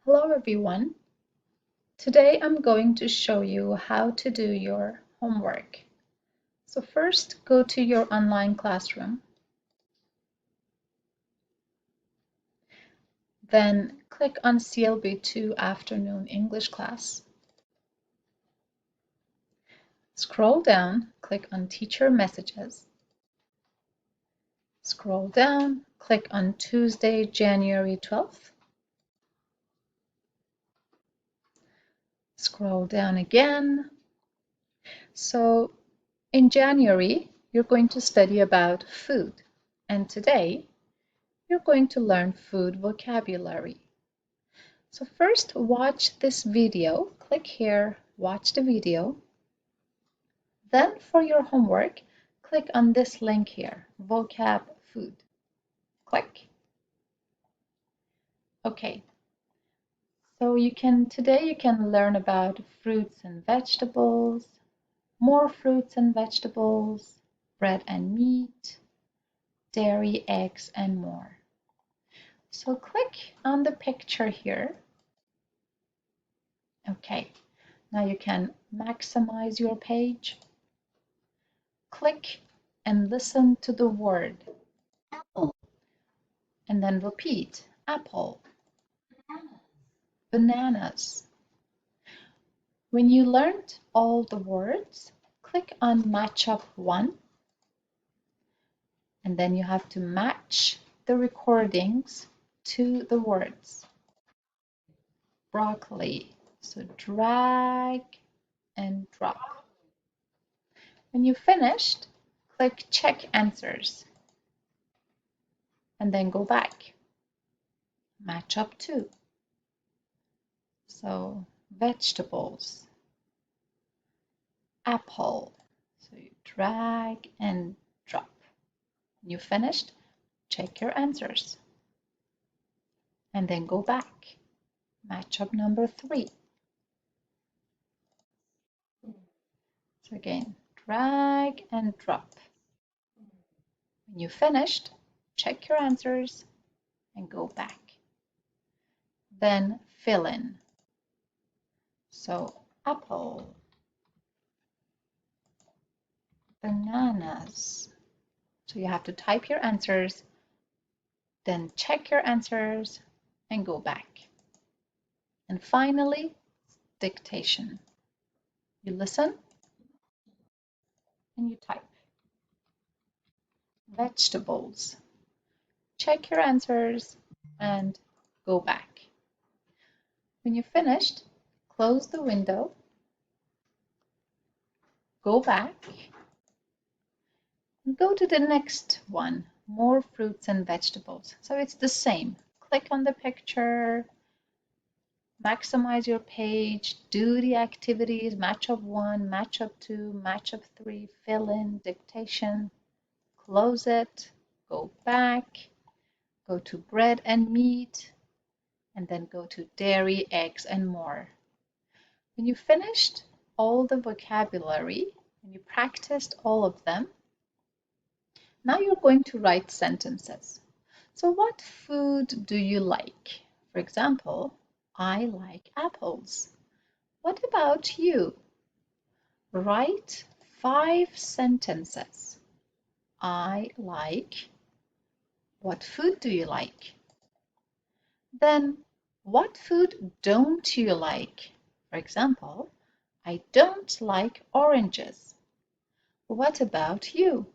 Hello everyone. Today I'm going to show you how to do your homework. So first go to your online classroom. Then click on CLB2 Afternoon English class. Scroll down, click on Teacher Messages. Scroll down, click on Tuesday, January 12th. Scroll down again. So in January, you're going to study about food. And today, you're going to learn food vocabulary. So first watch this video. Click here, watch the video. Then for your homework, click on this link here, vocab food. Click. Okay. So today you can learn about fruits and vegetables, more fruits and vegetables, bread and meat, dairy, eggs, and more. So click on the picture here. Okay, now you can maximize your page. Click and listen to the word. Apple. And then repeat. Apple. Bananas. When you learned all the words, click on Matchup 1. And then you have to match the recordings to the words. Broccoli. So drag and drop. When you finished, click Check Answers. And then go back. Match up 2. So vegetables. Apple. So you drag and drop. When you finished, check your answers. And then go back. Match up number 3. So again, drag and drop. When you finished, check your answers and go back. Then fill in. So apple, bananas. So you have to type your answers, then check your answers and go back. And finally, dictation. You listen and you type. Vegetables. Check your answers and go back. When you're finished, close the window, go back, and go to the next one, more fruits and vegetables. So it's the same. Click on the picture, maximize your page, do the activities, match up 1, match up 2, match up 3, fill in, dictation, close it, go back, go to bread and meat, and then go to dairy, eggs, and more. When you finished all the vocabulary and you practiced all of them, now you're going to write sentences. So what food do you like? For example, I like apples. What about you? Write 5 sentences. I like. What food do you like? Then, what food don't you like? For example, I don't like oranges. What about you?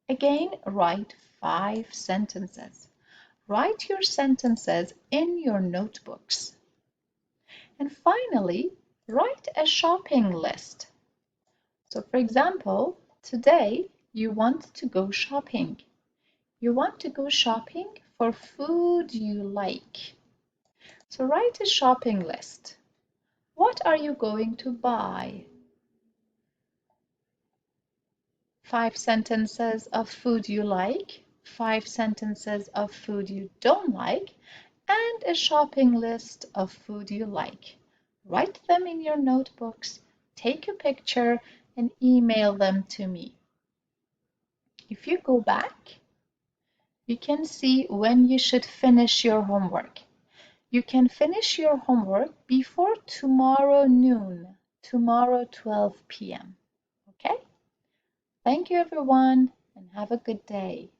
Again, write 5 sentences. Write your sentences in your notebooks. And finally, write a shopping list. So for example, today you want to go shopping. You want to go shopping for food you like. So write a shopping list. What are you going to buy? 5 sentences of food you like, 5 sentences of food you don't like, and a shopping list of food you like. Write them in your notebooks, take a picture, and email them to me. If you go back, you can see when you should finish your homework. You can finish your homework before tomorrow noon, tomorrow 12 p.m. Okay? Thank you everyone and have a good day.